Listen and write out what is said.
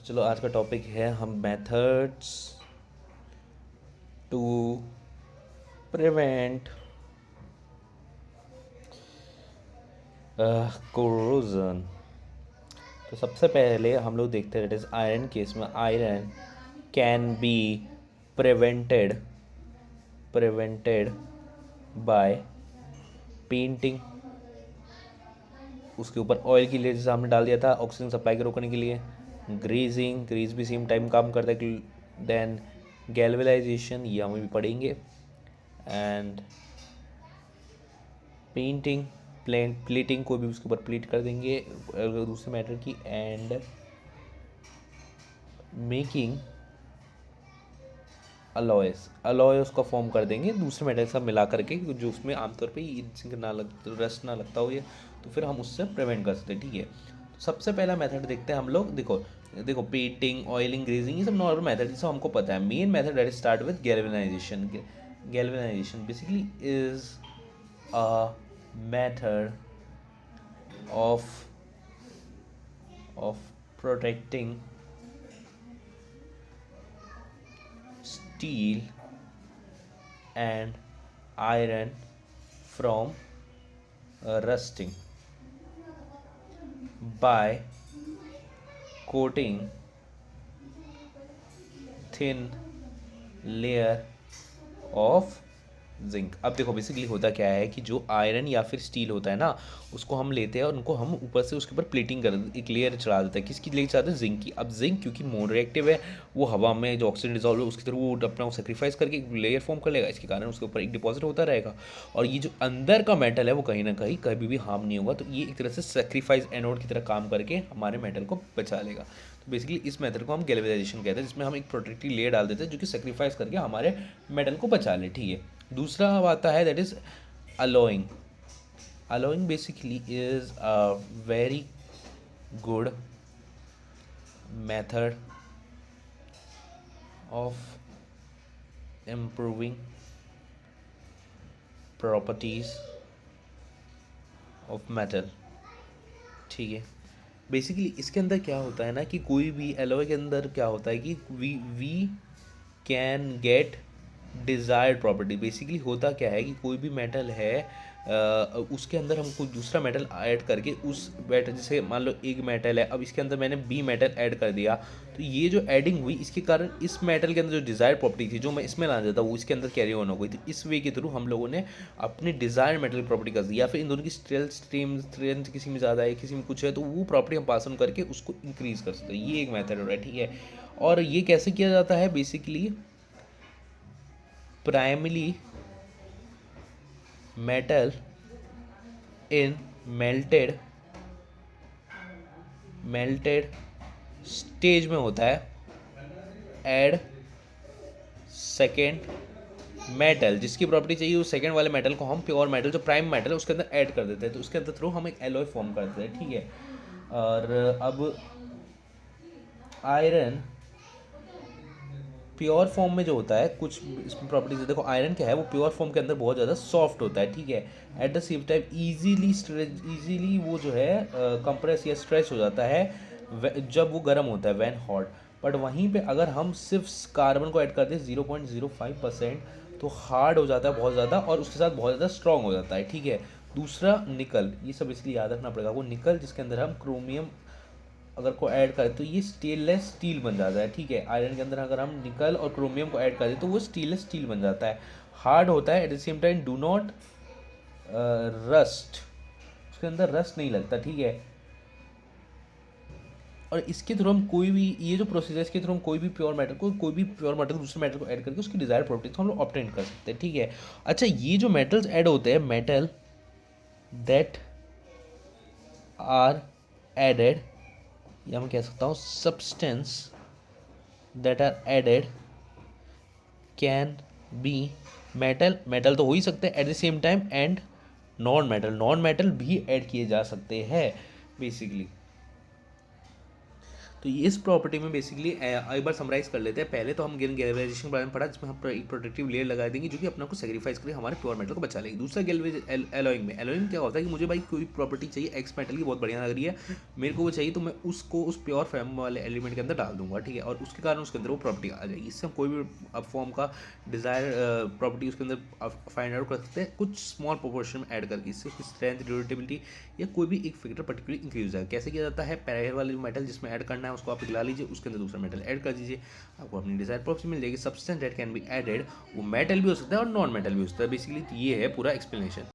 तो चलो आज का टॉपिक है हम मेथड्स टू प्रिवेंट कोरोजन। तो सबसे पहले हम लोग देखते हैं, दैट इज आयरन केस में iron can be prevented prevented by painting. उसके ऊपर ऑयल की लेयर जैसे हमने डाल दिया था ऑक्सीजन सप्लाई को रोकने के लिए। ग्रीजिंग, ग्रीस भी सेम टाइम काम करता है। देन गैल्वेलाइजेशन, ये हम भी पढ़ेंगे। एंड पेंटिंग, प्लेटिंग को भी उसके ऊपर प्लेट कर देंगे दूसरे मैटर की। एंड मेकिंग अलॉयस, अलॉयस का फॉर्म कर देंगे दूसरे मेटल के साथ मिला करके, जो उसमें आमतौर पे जिंक ना रस्ट ना लगता हो ये, तो फिर हम उससे प्रिवेंट कर सकते हैं। ठीक है, तो सबसे पहला मेथड देखते हैं हम लोग। देखो देखो पेंटिंग, ऑयलिंग, ग्रेजिंग, ये सब नॉर्मल मेथड, ये सब हमको पता है। Main method that start with galvanisation. Galvanisation basically is a method of of protecting steel and iron from rusting by coating thin layer of zinc. अब देखो बेसिकली होता क्या है कि जो आयरन या फिर स्टील होता है ना, उसको हम लेते हैं और उनको हम ऊपर से उसके ऊपर प्लेटिंग कर एक लेयर चढ़ा देते हैं। किसकी लेयर चढ़ाते हैं? जिंक की। अब जिंक क्योंकि मोर रिएक्टिव है, वो हवा में जो ऑक्सीजन डिजॉल्व है उसकी तरफ वो अपना सेक्रीफाइस करके एक लेयर फॉर्म कर लेगा, इसके कारण उसके ऊपर एक डिपॉजिट होता रहेगा। और ये जो अंदर का मेटल है वो कहीं ना कहीं कभी भी हार्म नहीं होगा। तो ये एक तरह से सेक्रीफाइस एनोड की तरह काम करके हमारे मेटल को बचा लेगा। तो बेसिकली इस मेथड को हम गैल्वेनाइजेशन कहते हैं, जिसमें हम एक प्रोटेक्टिव लेयर डाल देते हैं जो कि सेक्रीफाइस करके हमारे मेटल को बचा ले। ठीक है, दूसरा अब आता है that is allowing. Allowing basically is a very good method of improving properties of metal. ठीक है, बेसिकली इसके अंदर क्या होता है ना कि कोई भी एलॉय के अंदर क्या होता है कि we can get desired property. Basically होता क्या है कि कोई भी मेटल है, उसके अंदर हम कोई दूसरा मेटल ऐड करके उस मेटल, जैसे मान लो एक मेटल है, अब इसके अंदर मैंने बी मेटल ऐड कर दिया, तो ये जो एडिंग हुई इसके कारण इस मेटल के अंदर जो डिज़ायर्ड प्रॉपर्टी थी जो मैं इसमें लाना चाहता वो इसके अंदर कैरी ऑन हो गई। तो इस वे के थ्रू हम लोगों ने अपनी डिज़ायर्ड मेटल प्रॉपर्टी कर दी, या फिर इन दोनों की स्ट्रेंथ किसी में ज़्यादा है किसी में कुछ है, तो वो प्रॉपर्टी हम पास ऑन करके उसको इंक्रीज कर सकते हैं। ये एक मेथड हो रहा है। ठीक है, और ये कैसे किया जाता है? Basically primarily metal in melted stage में होता है। ऐड सेकेंड मेटल, जिसकी प्रॉपर्टी चाहिए उस सेकेंड वाले मेटल को हम प्योर मेटल जो प्राइम मेटल है उसके अंदर ऐड कर देते हैं, तो उसके अंदर थ्रू हम एक एलॉय फॉर्म कर देते हैं। ठीक है, और अब आयरन प्योर फॉर्म में जो होता है कुछ इसमें प्रॉपर्टीज है। देखो आयरन क्या है, वो प्योर फॉर्म के अंदर बहुत ज़्यादा सॉफ्ट होता है। ठीक है, eight the same time easily वो जो है कंप्रेस या स्ट्रेच हो जाता है जब वो गर्म होता है, वैन हॉट। बट वहीं पे अगर हम सिर्फ कार्बन को ऐड करते हैं 0.05%, तो हार्ड हो जाता है बहुत ज़्यादा और उसके साथ बहुत ज़्यादा स्ट्रॉन्ग हो जाता है। ठीक है, दूसरा निकल, ये सब इसलिए याद रखना पड़ेगा। वो निकल जिसके अंदर हम क्रोमियम अगर को ऐड करें तो ये स्टेनलेस स्टील बन जाता है। ठीक है, आयरन के अंदर अगर हम निकल और क्रोमियम को ऐड करें तो वो स्टेनलेस स्टील बन जाता है, हार्ड होता है, eight the same time do not rust, उसके अंदर रस्ट नहीं लगता। ठीक है, और इसके थ्रू हम कोई भी ये जो प्रोसेस है इसके थ्रू हम कोई भी प्योर मेटल को दूसरे मेटल को ऐड करके उसकी डिजायर प्रॉपर्टी हम लोग ऑब्टेन कर सकते हैं। ठीक है, अच्छा ये जो मेटल्स ऐड होते हैं, मेटल दैट आर एडेड, या मैं कह सकता हूँ substance that are added can be metal, metal तो हो ही सकते हैं at the same time, and non metal भी ऐड किए जा सकते हैं बेसिकली। तो इस प्रॉपर्टी में बेसिकली एक बार समराइज कर लेते हैं। पहले तो हम गैल्वेनाइजेशन के बारे में पढ़ा, जिसमें हम एक प्रोटेक्टिव लेयर लगा देंगे जो कि अपना को सेक्रीफाइस करके हमारे प्योर मेटल को बचा लेगी। दूसरा एलोइंग में, एलोइंग क्या होता है कि मुझे भाई कोई प्रॉपर्टी चाहिए एक्स मेटल की, बहुत बढ़िया लग रही है मेरे को वो चाहिए, तो मैं उसको उस प्योर फॉर्म वाले एलिमेंट के अंदर डाल दूंगा, ठीक है, और उसके कारण उसके अंदर वो प्रॉपर्टी आ जाएगी। इससे हम कोई भी अब फॉर्म का डिज़ायर प्रॉपर्टी उसके अंदर फाइंड आउट कर सकते हैं कुछ स्मॉल प्रोपोर्शन में ऐड करके। इससे उसकी स्ट्रेंथ, ड्यूरेबिलिटी या कोई भी एक फैक्टर पर्टिकुलरली इंक्रीज हो जाएगा। कैसे किया जाता है, पैरेलल वाले मेटल जिसमें ऐड करना है उसको आप पिघला लीजिए, उसके अंदर दूसरा मेटल ऐड कर दीजिए, आपको अपनी डिजायर प्रॉपर्टी मिल जाएगी। Substance that can be added, वो मेटल भी हो सकता है और नॉन मेटल भी हो सकता है। बेसिकली ये है पूरा एक्सप्लेनेशन।